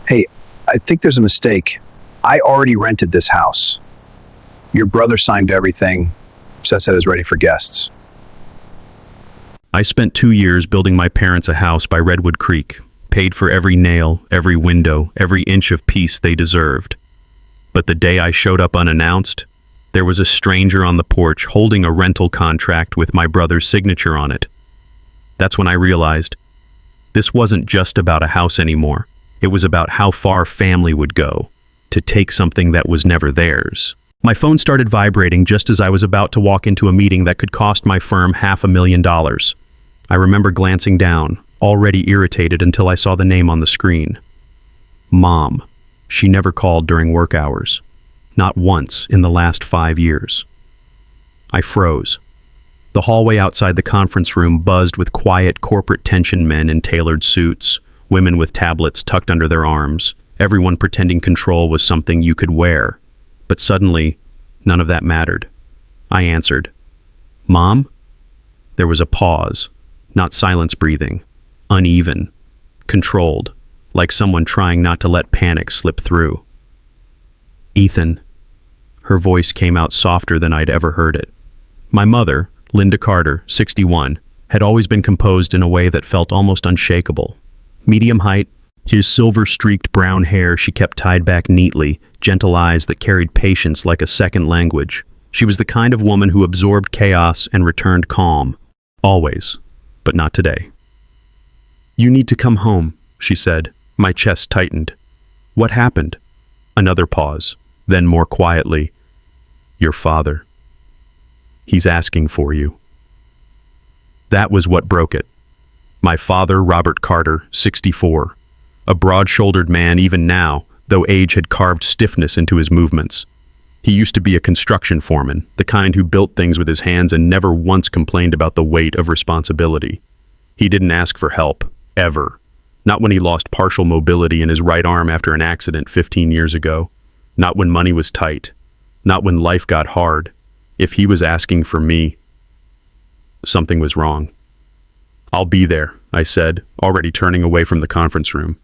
Hey, I think there's a mistake. I already rented this house. Your brother signed everything, says that it's ready for guests. I spent 2 years building my parents a house by Redwood Creek, paid for every nail, every window, every inch of peace they deserved. But the day I showed up unannounced, there was a stranger on the porch holding a rental contract with my brother's signature on it. That's when I realized this wasn't just about a house anymore. It was about how far family would go to take something that was never theirs. My phone started vibrating just as I was about to walk into a meeting that could cost my firm $500,000. I remember glancing down, already irritated until I saw the name on the screen. Mom. She never called during work hours. Not once in the last 5 years. I froze. The hallway outside the conference room buzzed with quiet corporate tension men in tailored suits, women with tablets tucked under their arms, everyone pretending control was something you could wear. But suddenly, none of that mattered. I answered, "Mom?" There was a pause, not silence breathing, uneven, controlled, like someone trying not to let panic slip through. "Ethan." Her voice came out softer than I'd ever heard it. My mother, Linda Carter, 61, had always been composed in a way that felt almost unshakable. Medium height, his silver-streaked brown hair she kept tied back neatly, gentle eyes that carried patience like a second language. She was the kind of woman who absorbed chaos and returned calm. Always, but not today. "You need to come home," she said. My chest tightened. "What happened?" Another pause, then more quietly, "Your father. He's asking for you." That was what broke it. My father, Robert Carter, 64. A broad-shouldered man even now, though age had carved stiffness into his movements. He used to be a construction foreman, the kind who built things with his hands and never once complained about the weight of responsibility. He didn't ask for help, ever. Not when he lost partial mobility in his right arm after an accident 15 years ago. Not when money was tight. Not when life got hard. If he was asking for me, something was wrong. "I'll be there," I said, already turning away from the conference room.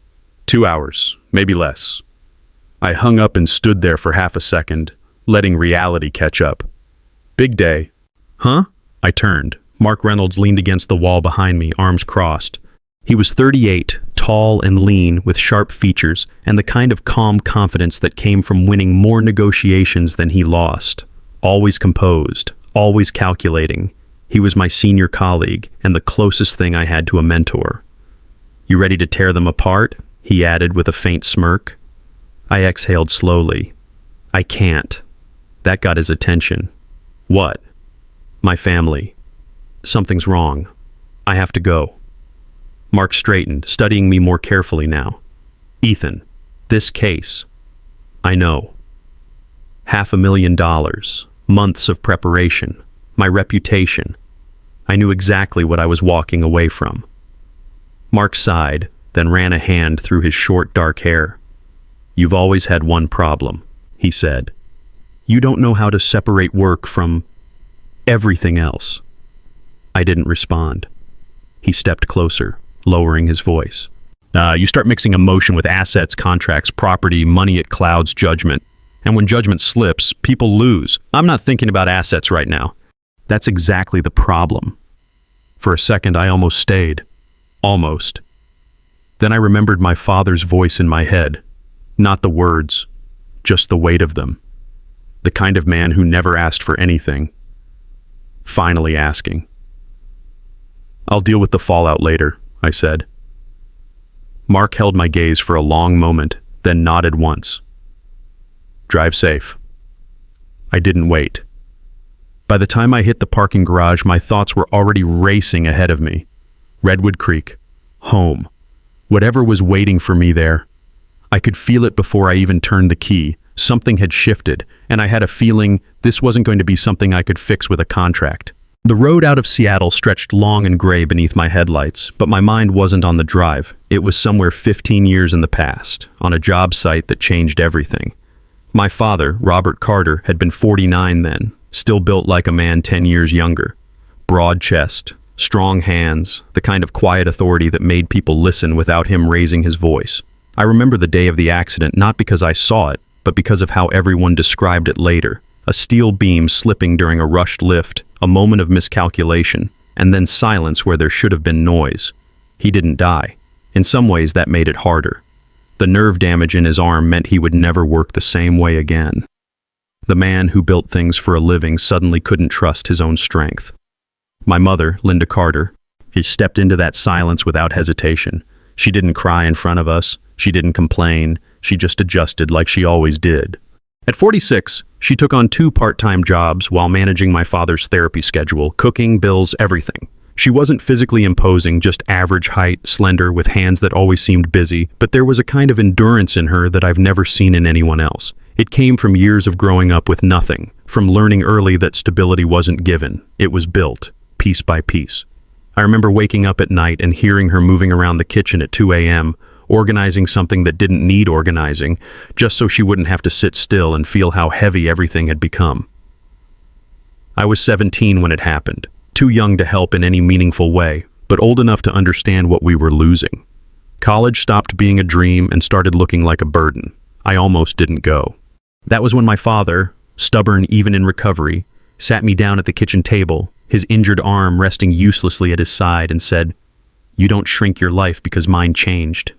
2 hours, maybe less. I hung up and stood there for half a second, letting reality catch up. "Big day." "Huh?" I turned. Mark Reynolds leaned against the wall behind me, arms crossed. He was 38, tall and lean, with sharp features, and the kind of calm confidence that came from winning more negotiations than he lost. Always composed, always calculating. He was my senior colleague, and the closest thing I had to a mentor. "You ready to tear them apart?" he added with a faint smirk. I exhaled slowly. "I can't." That got his attention. "What?" "My family. Something's wrong. I have to go." Mark straightened, studying me more carefully now. "Ethan, this case." "I know." $500,000, months of preparation, my reputation. I knew exactly what I was walking away from. Mark sighed, then ran a hand through his short, dark hair. "You've always had one problem," he said. "You don't know how to separate work from everything else." I didn't respond. He stepped closer, lowering his voice. You start mixing emotion with assets, contracts, property, money at clouds judgment. And when judgment slips, people lose. I'm not thinking about assets right now. That's exactly the problem." For a second, I almost stayed. Almost. Then I remembered my father's voice in my head. Not the words, just the weight of them. The kind of man who never asked for anything. Finally asking. "I'll deal with the fallout later," I said. Mark held my gaze for a long moment, then nodded once. "Drive safe." I didn't wait. By the time I hit the parking garage, my thoughts were already racing ahead of me. Redwood Creek. Home. Whatever was waiting for me there. I could feel it before I even turned the key. Something had shifted, and I had a feeling this wasn't going to be something I could fix with a contract. The road out of Seattle stretched long and gray beneath my headlights, but my mind wasn't on the drive. It was somewhere 15 years in the past, on a job site that changed everything. My father, Robert Carter, had been 49 then, still built like a man 10 years younger. Broad chest, strong hands, the kind of quiet authority that made people listen without him raising his voice. I remember the day of the accident not because I saw it, but because of how everyone described it later. A steel beam slipping during a rushed lift, a moment of miscalculation, and then silence where there should have been noise. He didn't die. In some ways, that made it harder. The nerve damage in his arm meant he would never work the same way again. The man who built things for a living suddenly couldn't trust his own strength. My mother, Linda Carter, she stepped into that silence without hesitation. She didn't cry in front of us. She didn't complain. She just adjusted like she always did. At 46, she took on 2 part-time jobs while managing my father's therapy schedule, cooking, bills, everything. She wasn't physically imposing, just average height, slender, with hands that always seemed busy, but there was a kind of endurance in her that I've never seen in anyone else. It came from years of growing up with nothing, from learning early that stability wasn't given. It was built, piece by piece. I remember waking up at night and hearing her moving around the kitchen at 2 a.m., organizing something that didn't need organizing, just so she wouldn't have to sit still and feel how heavy everything had become. I was 17 when it happened, too young to help in any meaningful way, but old enough to understand what we were losing. College stopped being a dream and started looking like a burden. I almost didn't go. That was when my father, stubborn even in recovery, sat me down at the kitchen table, his injured arm resting uselessly at his side, and said, "You don't shrink your life because mine changed."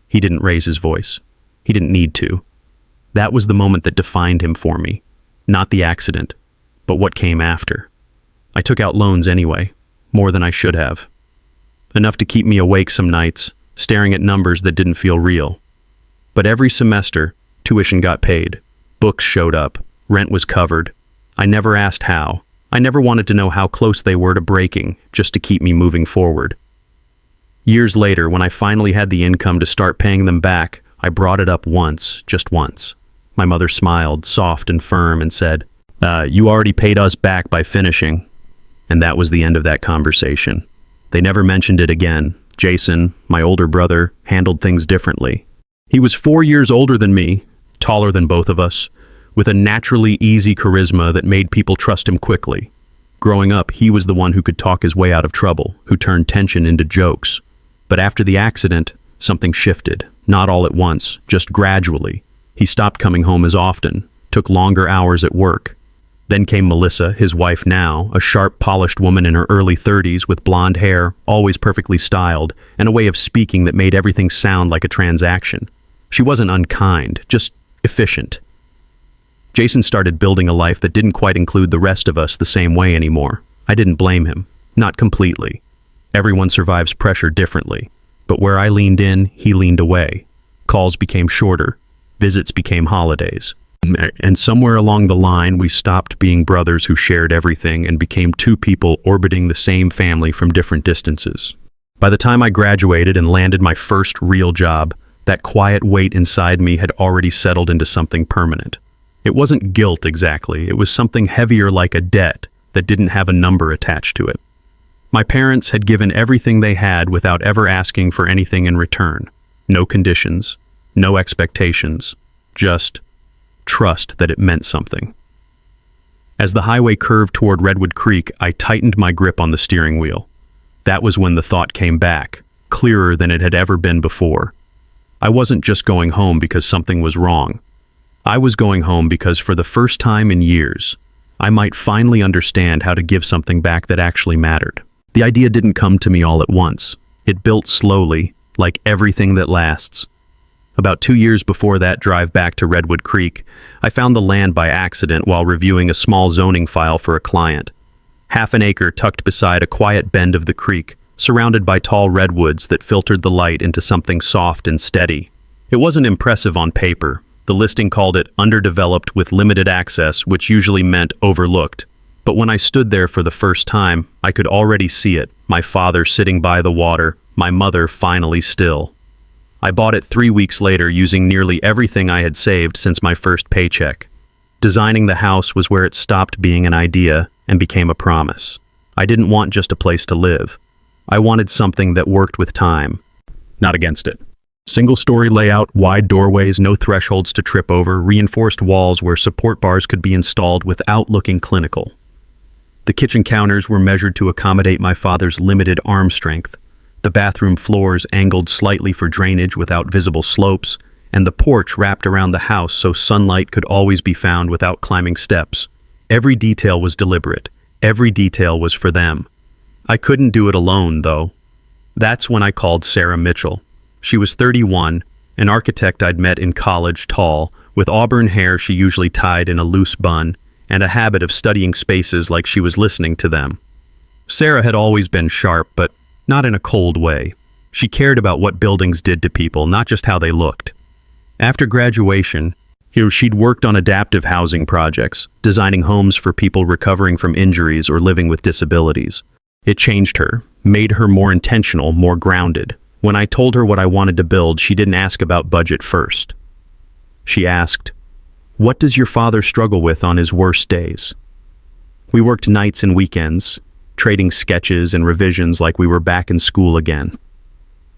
He didn't raise his voice. He didn't need to. That was the moment that defined him for me. Not the accident, but what came after. I took out loans anyway, more than I should have. Enough to keep me awake some nights, staring at numbers that didn't feel real. But every semester, tuition got paid. Books showed up. Rent was covered. I never asked how. I never wanted to know how close they were to breaking, just to keep me moving forward. Years later, when I finally had the income to start paying them back, I brought it up once, just once. My mother smiled, soft and firm, and said, "You already paid us back by finishing." And that was the end of that conversation. They never mentioned it again. Jason, my older brother, handled things differently. He was 4 years older than me, taller than both of us, with a naturally easy charisma that made people trust him quickly. Growing up, he was the one who could talk his way out of trouble, who turned tension into jokes. But after the accident, something shifted, not all at once, just gradually. He stopped coming home as often, took longer hours at work. Then came Melissa, his wife now, a sharp, polished woman in her early 30s with blonde hair, always perfectly styled, and a way of speaking that made everything sound like a transaction. She wasn't unkind, just efficient. Jason started building a life that didn't quite include the rest of us the same way anymore. I didn't blame him. Not completely. Everyone survives pressure differently. But where I leaned in, he leaned away. Calls became shorter. Visits became holidays. And somewhere along the line, we stopped being brothers who shared everything and became 2 people orbiting the same family from different distances. By the time I graduated and landed my first real job, that quiet weight inside me had already settled into something permanent. It wasn't guilt exactly. It was something heavier like a debt that didn't have a number attached to it. My parents had given everything they had without ever asking for anything in return. No conditions, no expectations, just trust that it meant something. As the highway curved toward Redwood Creek, I tightened my grip on the steering wheel. That was when the thought came back, clearer than it had ever been before. I wasn't just going home because something was wrong. I was going home because for the first time in years, I might finally understand how to give something back that actually mattered. The idea didn't come to me all at once. It built slowly, like everything that lasts. About 2 years before that drive back to Redwood Creek, I found the land by accident while reviewing a small zoning file for a client. Half an acre tucked beside a quiet bend of the creek, surrounded by tall redwoods that filtered the light into something soft and steady. It wasn't impressive on paper. The listing called it underdeveloped with limited access, which usually meant overlooked. But when I stood there for the first time, I could already see it. My father sitting by the water, my mother finally still. I bought it 3 weeks later using nearly everything I had saved since my first paycheck. Designing the house was where it stopped being an idea and became a promise. I didn't want just a place to live. I wanted something that worked with time, not against it. Single-story layout, wide doorways, no thresholds to trip over, reinforced walls where support bars could be installed without looking clinical. The kitchen counters were measured to accommodate my father's limited arm strength. The bathroom floors angled slightly for drainage without visible slopes, and the porch wrapped around the house so sunlight could always be found without climbing steps. Every detail was deliberate. Every detail was for them. I couldn't do it alone, though. That's when I called Sarah Mitchell. She was 31, an architect I'd met in college, tall, with auburn hair she usually tied in a loose bun, and a habit of studying spaces like she was listening to them. Sarah had always been sharp, but not in a cold way. She cared about what buildings did to people, not just how they looked. After graduation, she'd worked on adaptive housing projects, designing homes for people recovering from injuries or living with disabilities. It changed her, made her more intentional, more grounded. When I told her what I wanted to build, she didn't ask about budget first. She asked, "What does your father struggle with on his worst days?" We worked nights and weekends, trading sketches and revisions like we were back in school again.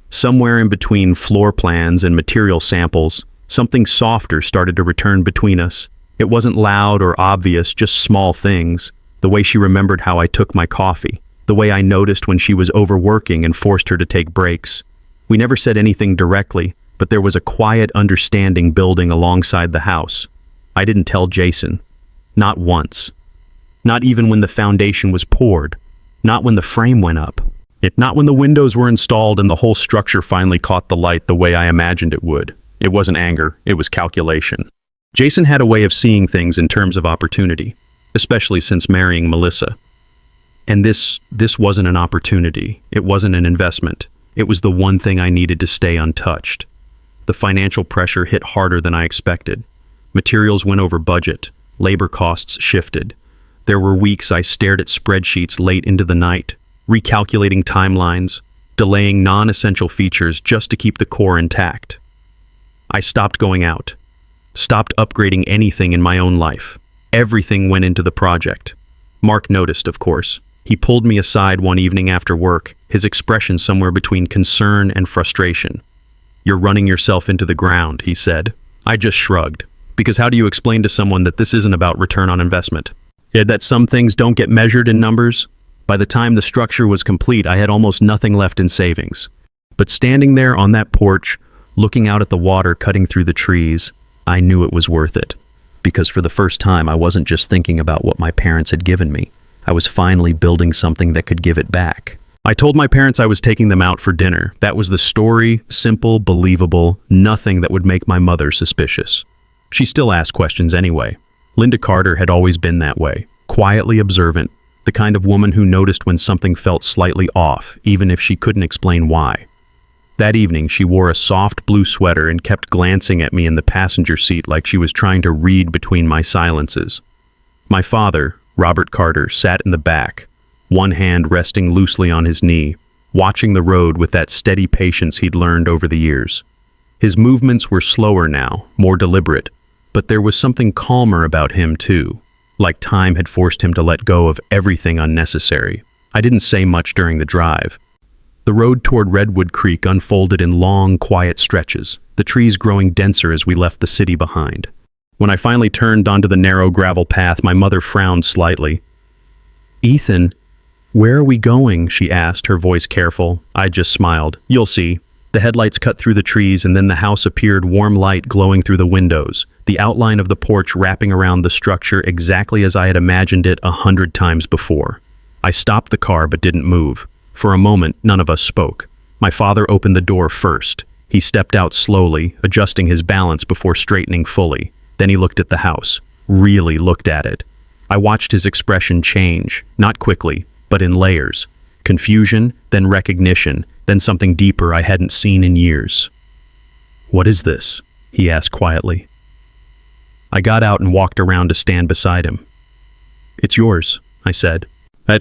Somewhere in between floor plans and material samples, something softer started to return between us. It wasn't loud or obvious, just small things. The way she remembered how I took my coffee. The way I noticed when she was overworking and forced her to take breaks. We never said anything directly, but there was a quiet understanding building alongside the house. I didn't tell Jason. Not once. Not even when the foundation was poured. Not when the frame went up. Not when the windows were installed and the whole structure finally caught the light the way I imagined it would. It wasn't anger, it was calculation. Jason had a way of seeing things in terms of opportunity, especially since marrying Melissa. And this wasn't an opportunity. It wasn't an investment. It was the one thing I needed to stay untouched. The financial pressure hit harder than I expected. Materials went over budget. Labor costs shifted. There were weeks I stared at spreadsheets late into the night, recalculating timelines, delaying non-essential features just to keep the core intact. I stopped going out, stopped upgrading anything in my own life. Everything went into the project. Mark noticed, of course. He pulled me aside one evening after work, his expression somewhere between concern and frustration. "You're running yourself into the ground," he said. I just shrugged, because how do you explain to someone that this isn't about return on investment? That some things don't get measured in numbers? By the time the structure was complete, I had almost nothing left in savings. But standing there on that porch, looking out at the water cutting through the trees, I knew it was worth it. Because for the first time, I wasn't just thinking about what my parents had given me. I was finally building something that could give it back. I told my parents I was taking them out for dinner. That was the story, simple, believable, nothing that would make my mother suspicious. She still asked questions anyway. Linda Carter had always been that way, quietly observant, the kind of woman who noticed when something felt slightly off, even if she couldn't explain why. That evening, she wore a soft blue sweater and kept glancing at me in the passenger seat like she was trying to read between my silences. My father, Robert Carter, sat in the back, one hand resting loosely on his knee, watching the road with that steady patience he'd learned over the years. His movements were slower now, more deliberate, but there was something calmer about him too, like time had forced him to let go of everything unnecessary. I didn't say much during the drive. The road toward Redwood Creek unfolded in long, quiet stretches, the trees growing denser as we left the city behind. When I finally turned onto the narrow gravel path, my mother frowned slightly. "Ethan, where are we going?" she asked, her voice careful. I just smiled. "You'll see." The headlights cut through the trees, and then the house appeared, warm light glowing through the windows, the outline of the porch wrapping around the structure exactly as I had imagined it 100 times before. I stopped the car but didn't move. For a moment, none of us spoke. My father opened the door first. He stepped out slowly, adjusting his balance before straightening fully. Then he looked at the house, really looked at it. I watched his expression change, not quickly, but in layers. Confusion, then recognition, then something deeper I hadn't seen in years. "What is this?" he asked quietly. I got out and walked around to stand beside him. "It's yours," I said.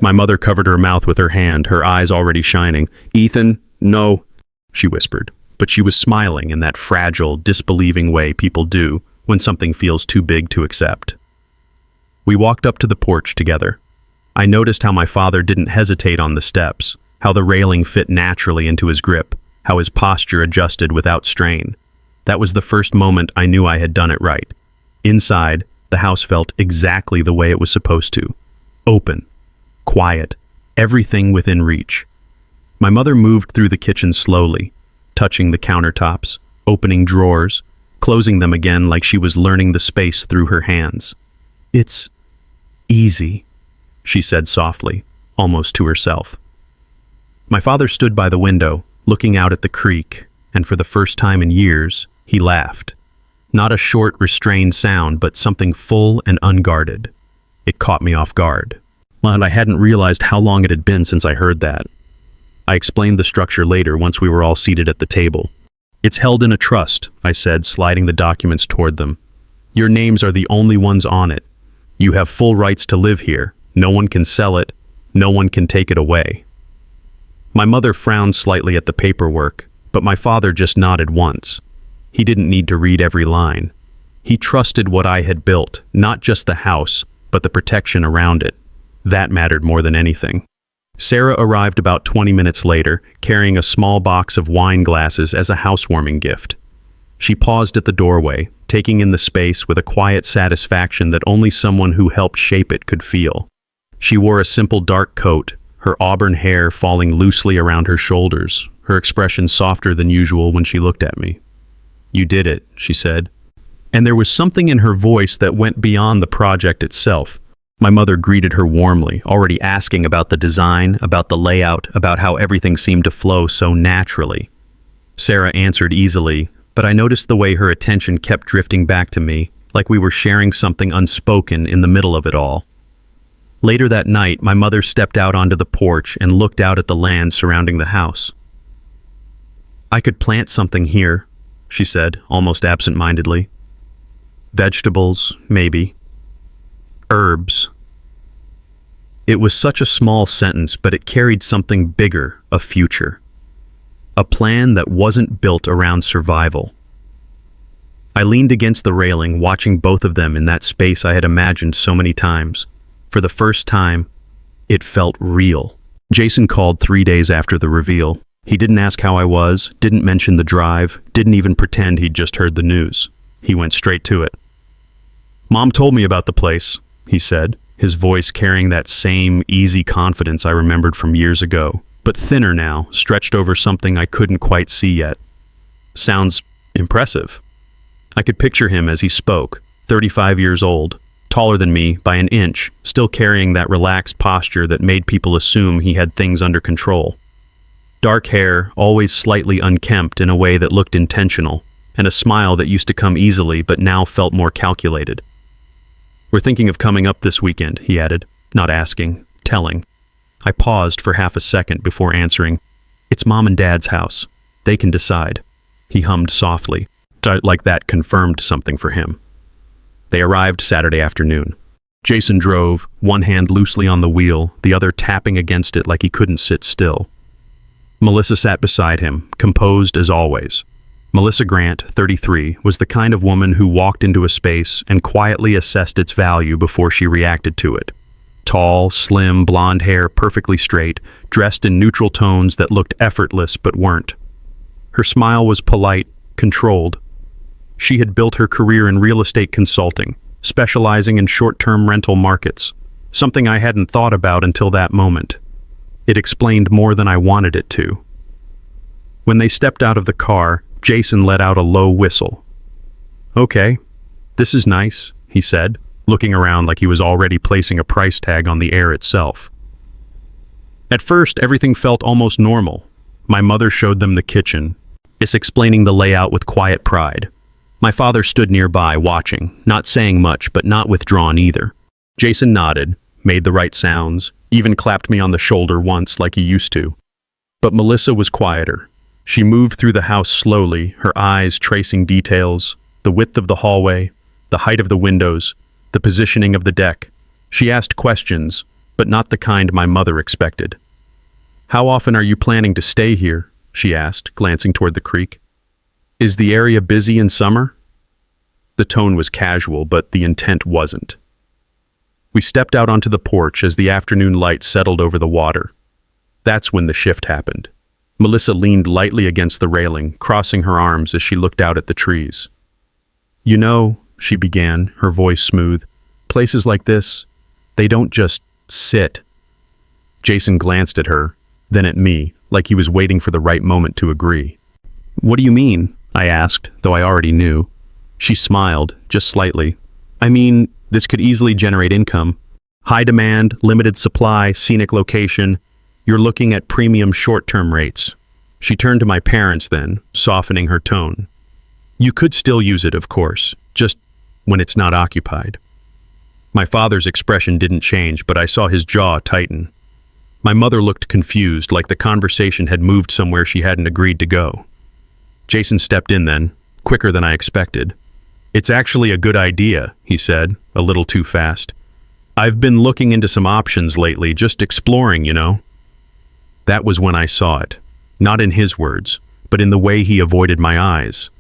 My mother covered her mouth with her hand, her eyes already shining. "Ethan, no," she whispered. But she was smiling in that fragile, disbelieving way people do when something feels too big to accept. We walked up to the porch together. I noticed how my father didn't hesitate on the steps, how the railing fit naturally into his grip, how his posture adjusted without strain. That was the first moment I knew I had done it right. Inside, the house felt exactly the way it was supposed to. Open. Quiet. Everything within reach. My mother moved through the kitchen slowly, touching the countertops, opening drawers, closing them again like she was learning the space through her hands. "It's easy," she said softly, almost to herself. My father stood by the window, looking out at the creek, and for the first time in years, he laughed. Not a short, restrained sound, but something full and unguarded. It caught me off guard. And I hadn't realized how long it had been since I heard that. I explained the structure later once we were all seated at the table. "It's held in a trust," I said, sliding the documents toward them. "Your names are the only ones on it. You have full rights to live here. No one can sell it. No one can take it away." My mother frowned slightly at the paperwork, but my father just nodded once. He didn't need to read every line. He trusted what I had built, not just the house, but the protection around it. That mattered more than anything. Sarah arrived about 20 minutes later, carrying a small box of wine glasses as a housewarming gift. She paused at the doorway, taking in the space with a quiet satisfaction that only someone who helped shape it could feel. She wore a simple dark coat, her auburn hair falling loosely around her shoulders, her expression softer than usual when she looked at me. "You did it," she said. And there was something in her voice that went beyond the project itself. My mother greeted her warmly, already asking about the design, about the layout, about how everything seemed to flow so naturally. Sarah answered easily, but I noticed the way her attention kept drifting back to me, like we were sharing something unspoken in the middle of it all. Later that night, my mother stepped out onto the porch and looked out at the land surrounding the house. "I could plant something here," she said, almost absent-mindedly. "Vegetables, maybe. Herbs." It was such a small sentence, but it carried something bigger, a future. A plan that wasn't built around survival. I leaned against the railing, watching both of them in that space I had imagined so many times. For the first time, it felt real. Jason called 3 days after the reveal. He didn't ask how I was, didn't mention the drive, didn't even pretend he'd just heard the news. He went straight to it. "Mom told me about the place," he said, his voice carrying that same easy confidence I remembered from years ago, but thinner now, stretched over something I couldn't quite see yet. Sounds impressive. I could picture him as he spoke, 35 years old, taller than me by an inch, still carrying that relaxed posture that made people assume he had things under control. Dark hair, always slightly unkempt in a way that looked intentional, and a smile that used to come easily but now felt more calculated. "We're thinking of coming up this weekend," he added, not asking, telling. I paused for half a second before answering. "It's Mom and Dad's house. They can decide." He hummed softly, like that confirmed something for him. They arrived Saturday afternoon. Jason drove, one hand loosely on the wheel, the other tapping against it like he couldn't sit still. Melissa sat beside him, composed as always. Melissa Grant, 33, was the kind of woman who walked into a space and quietly assessed its value before she reacted to it. Tall, slim, blonde hair perfectly straight, dressed in neutral tones that looked effortless but weren't. Her smile was polite, controlled. She had built her career in real estate consulting, specializing in short-term rental markets, something I hadn't thought about until that moment. It explained more than I wanted it to. When they stepped out of the car, Jason let out a low whistle. "Okay, this is nice," he said, looking around like he was already placing a price tag on the air itself. At first, everything felt almost normal. My mother showed them the kitchen, explaining the layout with quiet pride. My father stood nearby, watching, not saying much, but not withdrawn either. Jason nodded, made the right sounds, even clapped me on the shoulder once like he used to. But Melissa was quieter. She moved through the house slowly, her eyes tracing details, the width of the hallway, the height of the windows, the positioning of the deck. She asked questions, but not the kind my mother expected. "How often are you planning to stay here?" she asked, glancing toward the creek. "Is the area busy in summer?" The tone was casual, but the intent wasn't. We stepped out onto the porch as the afternoon light settled over the water. That's when the shift happened. Melissa leaned lightly against the railing, crossing her arms as she looked out at the trees. "You know," she began, her voice smooth, "places like this, they don't just sit." Jason glanced at her, then at me, like he was waiting for the right moment to agree. "What do you mean?" I asked, though I already knew. She smiled, just slightly. "I mean, this could easily generate income. High demand, limited supply, scenic location. You're looking at premium short-term rates." She turned to my parents then, softening her tone. "You could still use it, of course, just when it's not occupied." My father's expression didn't change, but I saw his jaw tighten. My mother looked confused, like the conversation had moved somewhere she hadn't agreed to go. Jason stepped in then, quicker than I expected. "It's actually a good idea," he said, a little too fast. "I've been looking into some options lately, just exploring, you know." That was when I saw it, not in his words, but in the way he avoided my eyes.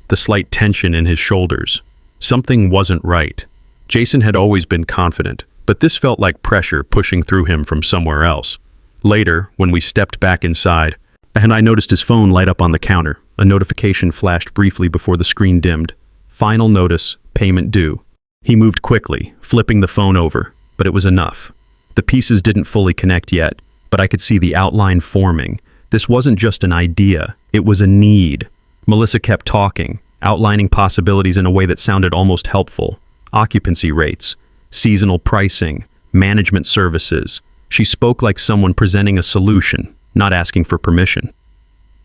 The slight tension in his shoulders. Something wasn't right. Jason had always been confident, but this felt like pressure pushing through him from somewhere else. Later, when we stepped back inside, and I noticed his phone light up on the counter, a notification flashed briefly before the screen dimmed. "Final notice, payment due." He moved quickly, flipping the phone over, but it was enough. The pieces didn't fully connect yet, but I could see the outline forming. This wasn't just an idea, it was a need. Melissa kept talking, outlining possibilities in a way that sounded almost helpful. Occupancy rates, seasonal pricing, management services. She spoke like someone presenting a solution, not asking for permission.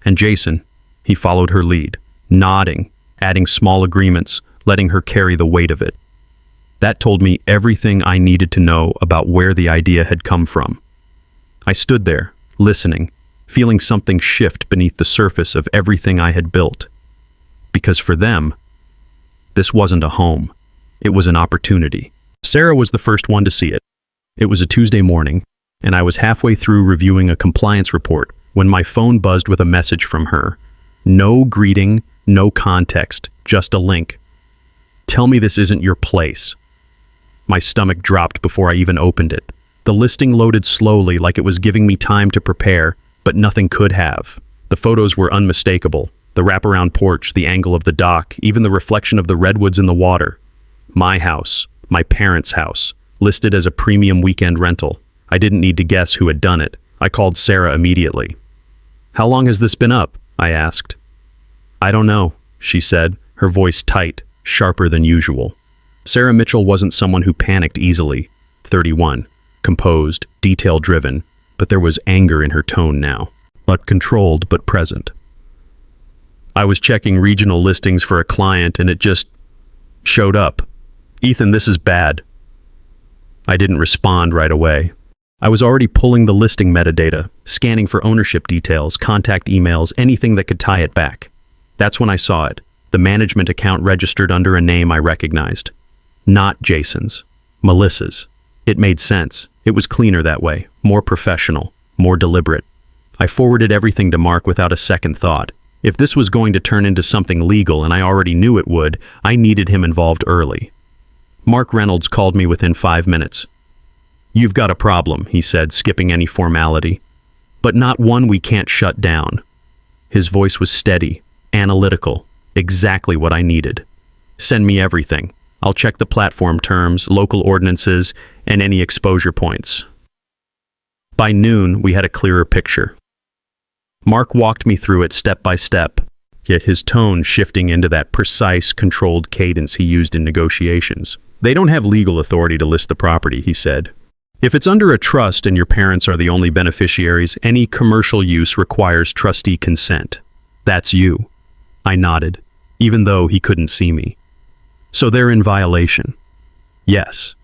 And Jason, he followed her lead, nodding, adding small agreements, letting her carry the weight of it. That told me everything I needed to know about where the idea had come from. I stood there, listening, feeling something shift beneath the surface of everything I had built. Because for them, this wasn't a home. It was an opportunity. Sarah was the first one to see it. It was a Tuesday morning, and I was halfway through reviewing a compliance report when my phone buzzed with a message from her. No greeting, no context, just a link. "Tell me this isn't your place." My stomach dropped before I even opened it. The listing loaded slowly, like it was giving me time to prepare, but nothing could have. The photos were unmistakable. The wraparound porch, the angle of the dock, even the reflection of the redwoods in the water. My house, my parents' house, listed as a premium weekend rental. I didn't need to guess who had done it. I called Sarah immediately. "How long has this been up?" I asked. "I don't know," she said, her voice tight, sharper than usual. Sarah Mitchell wasn't someone who panicked easily. 31, composed, detail-driven, but there was anger in her tone now. But controlled, but present. "I was checking regional listings for a client and it just showed up. Ethan, this is bad." I didn't respond right away. I was already pulling the listing metadata, scanning for ownership details, contact emails, anything that could tie it back. That's when I saw it. The management account registered under a name I recognized. Not Jason's. Melissa's. It made sense. It was cleaner that way, more professional, more deliberate. I forwarded everything to Mark without a second thought. If this was going to turn into something legal, and I already knew it would, I needed him involved early. Mark Reynolds called me within 5 minutes. "You've got a problem," he said, skipping any formality. "But not one we can't shut down." His voice was steady, analytical, exactly what I needed. "Send me everything. I'll check the platform terms, local ordinances, and any exposure points." By noon, we had a clearer picture. Mark walked me through it step by step, yet his tone shifting into that precise, controlled cadence he used in negotiations. "They don't have legal authority to list the property," he said. "If it's under a trust and your parents are the only beneficiaries, any commercial use requires trustee consent. That's you." I nodded, even though he couldn't see me. "So they're in violation?" "Yes.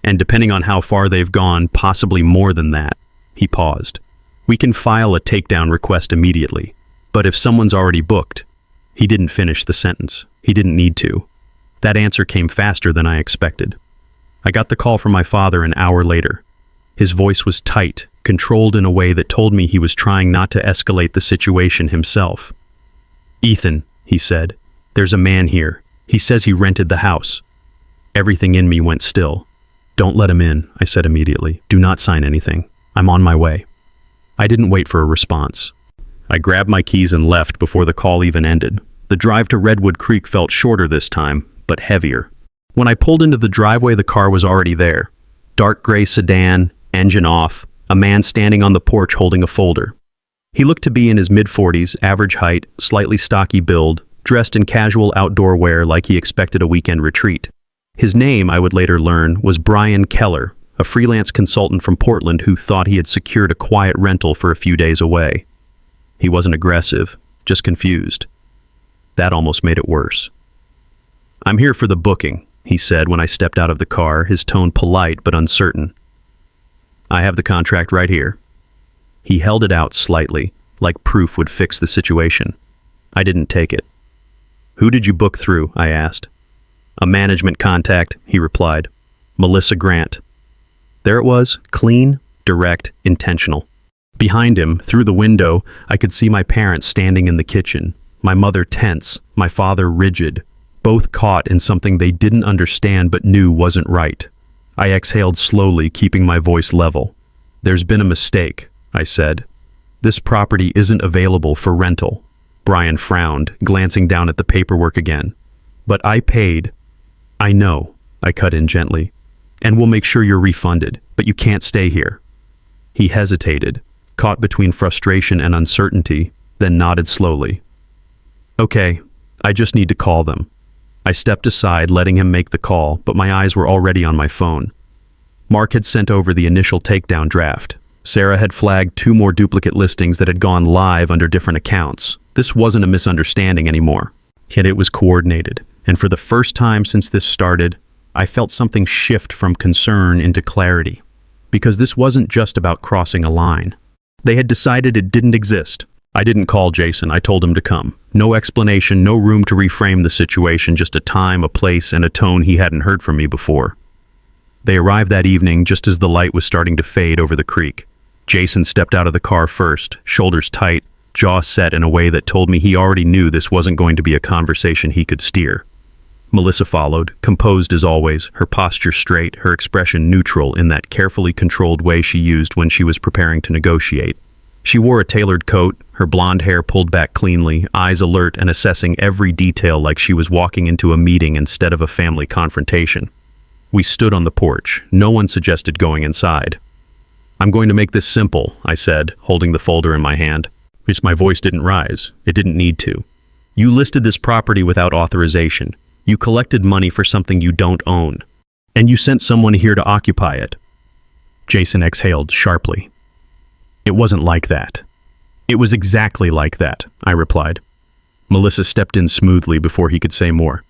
And depending on how far they've gone, possibly more than that." He paused. "We can file a takedown request immediately, but if someone's already booked..." He didn't finish the sentence. He didn't need to. That answer came faster than I expected. I got the call from my father an hour later. His voice was tight, controlled in a way that told me he was trying not to escalate the situation himself. "Ethan," he said, "there's a man here. He says he rented the house." Everything in me went still. "Don't let him in," I said immediately. "Do not sign anything. I'm on my way." I didn't wait for a response. I grabbed my keys and left before the call even ended. The drive to Redwood Creek felt shorter this time, but heavier. When I pulled into the driveway, the car was already there. Dark gray sedan, engine off, a man standing on the porch holding a folder. He looked to be in his mid-40s, average height, slightly stocky build, dressed in casual outdoor wear like he expected a weekend retreat. His name, I would later learn, was Brian Keller, a freelance consultant from Portland who thought he had secured a quiet rental for a few days away. He wasn't aggressive, just confused. That almost made it worse. "I'm here for the booking," he said when I stepped out of the car, his tone polite but uncertain. "I have the contract right here." He held it out slightly, like proof would fix the situation. I didn't take it. "Who did you book through?" I asked. "A management contact," he replied. "Melissa Grant." There it was, clean, direct, intentional. Behind him, through the window, I could see my parents standing in the kitchen, my mother tense, my father rigid, both caught in something they didn't understand but knew wasn't right. I exhaled slowly, keeping my voice level. "There's been a mistake," I said. "This property isn't available for rental." Brian frowned, glancing down at the paperwork again. "But I paid." "I know," I cut in gently. "And we'll make sure you're refunded, but you can't stay here." He hesitated, caught between frustration and uncertainty, then nodded slowly. "Okay, I just need to call them." I stepped aside, letting him make the call, but my eyes were already on my phone. Mark had sent over the initial takedown draft. Sarah had flagged 2 more duplicate listings that had gone live under different accounts. This wasn't a misunderstanding anymore. Yet it was coordinated, and for the first time since this started, I felt something shift from concern into clarity. Because this wasn't just about crossing a line. They had decided it didn't exist. I didn't call Jason, I told him to come. No explanation, no room to reframe the situation, just a time, a place, and a tone he hadn't heard from me before. They arrived that evening just as the light was starting to fade over the creek. Jason stepped out of the car first, shoulders tight, jaw set in a way that told me he already knew this wasn't going to be a conversation he could steer. Melissa followed, composed as always, her posture straight, her expression neutral in that carefully controlled way she used when she was preparing to negotiate. She wore a tailored coat, her blonde hair pulled back cleanly, eyes alert and assessing every detail like she was walking into a meeting instead of a family confrontation. We stood on the porch. No one suggested going inside. "I'm going to make this simple," I said, holding the folder in my hand. My voice didn't rise. It didn't need to. "You listed this property without authorization. You collected money for something you don't own. And you sent someone here to occupy it." Jason exhaled sharply. "It wasn't like that." "It was exactly like that," I replied. Melissa stepped in smoothly before he could say more.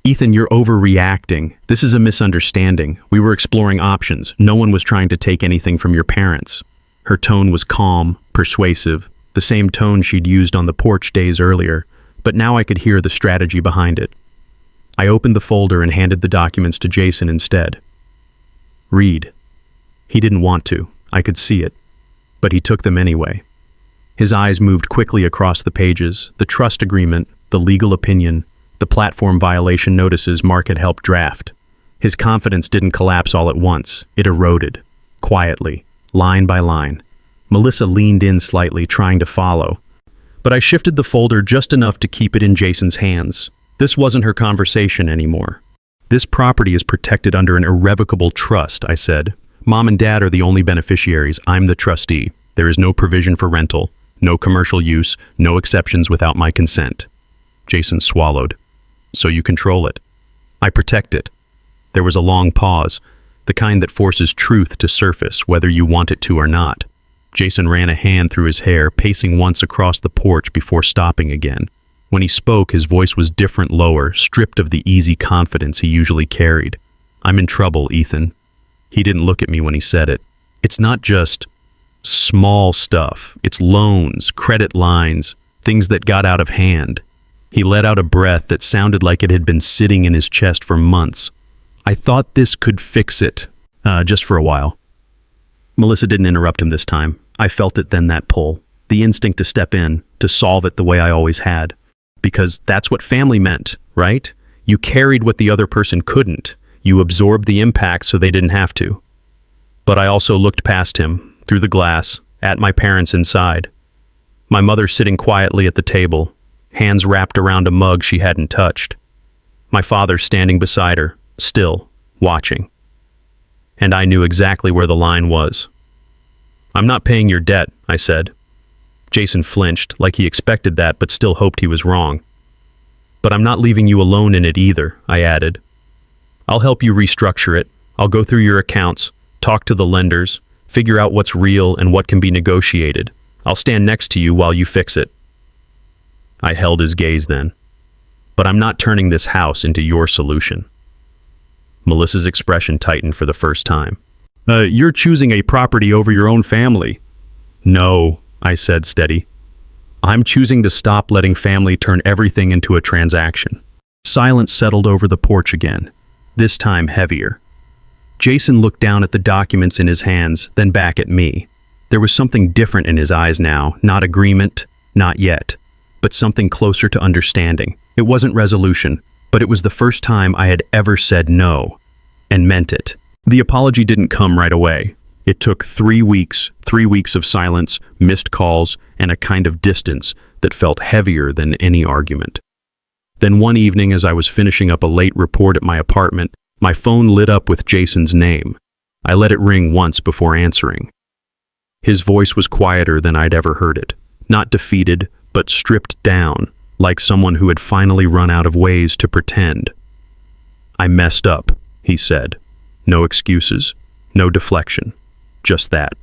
"Ethan, you're overreacting. This is a misunderstanding. We were exploring options. No one was trying to take anything from your parents." Her tone was calm, persuasive, the same tone she'd used on the porch days earlier, but now I could hear the strategy behind it. I opened the folder and handed the documents to Jason instead. "Read." He didn't want to. I could see it. But he took them anyway. His eyes moved quickly across the pages, the trust agreement, the legal opinion, the platform violation notices Mark had helped draft. His confidence didn't collapse all at once. It eroded, quietly, line by line. Melissa leaned in slightly, trying to follow. But I shifted the folder just enough to keep it in Jason's hands. This wasn't her conversation anymore. "This property is protected under an irrevocable trust," I said. "Mom and Dad are the only beneficiaries. I'm the trustee. There is no provision for rental, no commercial use, no exceptions without my consent." Jason swallowed. "So you control it." "I protect it." There was a long pause, the kind that forces truth to surface, whether you want it to or not. Jason ran a hand through his hair, pacing once across the porch before stopping again. When he spoke, his voice was different, lower, stripped of the easy confidence he usually carried. "I'm in trouble, Ethan." He didn't look at me when he said it. "It's not just small stuff. It's loans, credit lines, things that got out of hand." He let out a breath that sounded like it had been sitting in his chest for months. "I thought this could fix it, just for a while." Melissa didn't interrupt him this time. I felt it then, that pull, the instinct to step in, to solve it the way I always had. Because that's what family meant, right? You carried what the other person couldn't. You absorbed the impact so they didn't have to. But I also looked past him, through the glass, at my parents inside. My mother sitting quietly at the table, hands wrapped around a mug she hadn't touched. My father standing beside her, still, watching. And I knew exactly where the line was. "I'm not paying your debt," I said. Jason flinched, like he expected that but still hoped he was wrong. But I'm not leaving you alone in it either, I added. I'll help you restructure it. I'll go through your accounts, talk to the lenders, figure out what's real and what can be negotiated. I'll stand next to you while you fix it. I held his gaze then. But I'm not turning this house into your solution. Melissa's expression tightened for the first time. You're choosing a property over your own family. No, I said steady. I'm choosing to stop letting family turn everything into a transaction. Silence settled over the porch again, this time heavier. Jason looked down at the documents in his hands, then back at me. There was something different in his eyes now, not agreement, not yet, but something closer to understanding. It wasn't resolution, but it was the first time I had ever said no, and meant it. The apology didn't come right away. It took 3 weeks of silence, missed calls, and a kind of distance that felt heavier than any argument. Then one evening, as I was finishing up a late report at my apartment, my phone lit up with Jason's name. I let it ring once before answering. His voice was quieter than I'd ever heard it, not defeated, but stripped down, like someone who had finally run out of ways to pretend. I messed up, he said. No excuses, no deflection. Just that.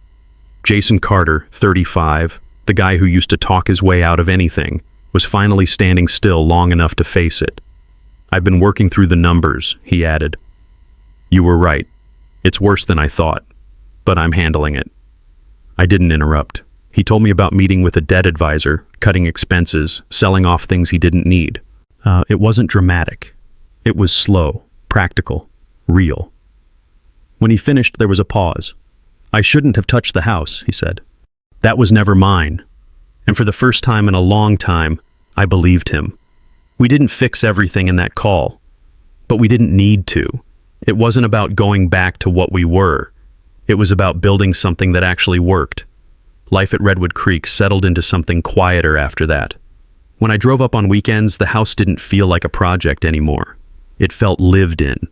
Jason Carter, 35, the guy who used to talk his way out of anything, was finally standing still long enough to face it. I've been working through the numbers, he added. You were right. It's worse than I thought, but I'm handling it. I didn't interrupt. He told me about meeting with a debt advisor, cutting expenses, selling off things he didn't need. It wasn't dramatic. It was slow, practical, real. When he finished, there was a pause. I shouldn't have touched the house, he said. That was never mine. And for the first time in a long time, I believed him. We didn't fix everything in that call, but we didn't need to. It wasn't about going back to what we were. It was about building something that actually worked. Life at Redwood Creek settled into something quieter after that. When I drove up on weekends, the house didn't feel like a project anymore. It felt lived in.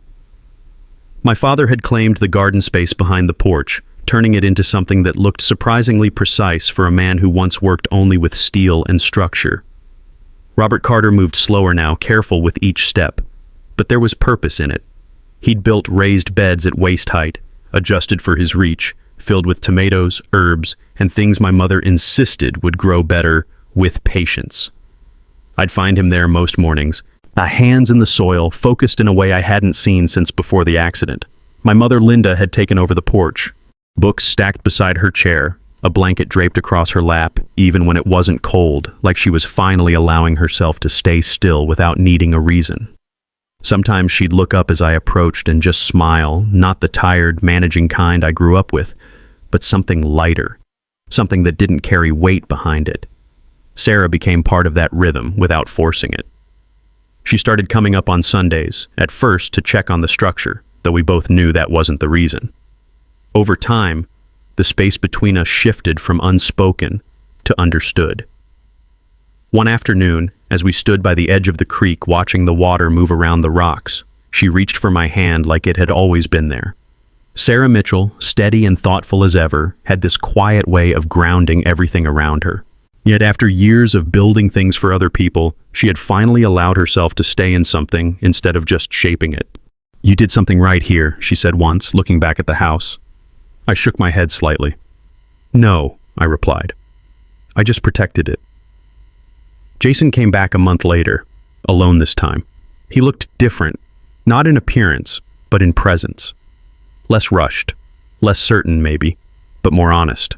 My father had claimed the garden space behind the porch, turning it into something that looked surprisingly precise for a man who once worked only with steel and structure. Robert Carter moved slower now, careful with each step, but there was purpose in it. He'd built raised beds at waist height, adjusted for his reach, filled with tomatoes, herbs, and things my mother insisted would grow better with patience. I'd find him there most mornings, hands in the soil, focused in a way I hadn't seen since before the accident. My mother Linda had taken over the porch, books stacked beside her chair, a blanket draped across her lap, even when it wasn't cold, like she was finally allowing herself to stay still without needing a reason. Sometimes she'd look up as I approached and just smile, not the tired, managing kind I grew up with, but something lighter, something that didn't carry weight behind it. Sarah became part of that rhythm without forcing it. She started coming up on Sundays, at first to check on the structure, though we both knew that wasn't the reason. Over time, the space between us shifted from unspoken to understood. One afternoon, as we stood by the edge of the creek watching the water move around the rocks, she reached for my hand like it had always been there. Sarah Mitchell, steady and thoughtful as ever, had this quiet way of grounding everything around her. Yet after years of building things for other people, she had finally allowed herself to stay in something instead of just shaping it. You did something right here, she said once, looking back at the house. I shook my head slightly. No, I replied. I just protected it. Jason came back a month later, alone this time. He looked different, not in appearance, but in presence. Less rushed, less certain maybe, but more honest.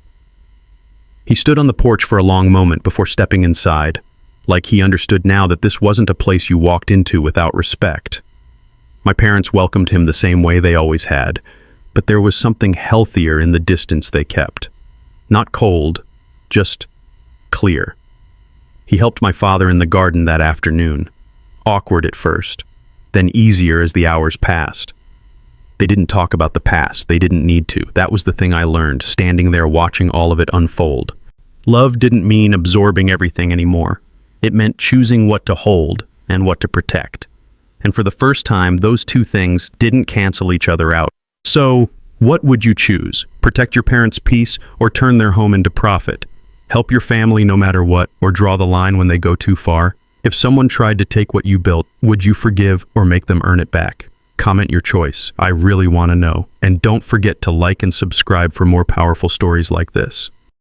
He stood on the porch for a long moment before stepping inside, like he understood now that this wasn't a place you walked into without respect. My parents welcomed him the same way they always had, but there was something healthier in the distance they kept. Not cold, just clear. He helped my father in the garden that afternoon, awkward at first, then easier as the hours passed. They didn't talk about the past, they didn't need to. That was the thing I learned, standing there watching all of it unfold. Love didn't mean absorbing everything anymore. It meant choosing what to hold and what to protect. And for the first time, those two things didn't cancel each other out. So, what would you choose? Protect your parents' peace or turn their home into profit? Help your family no matter what, or draw the line when they go too far? If someone tried to take what you built, would you forgive or make them earn it back? Comment your choice. I really want to know. And don't forget to like and subscribe for more powerful stories like this.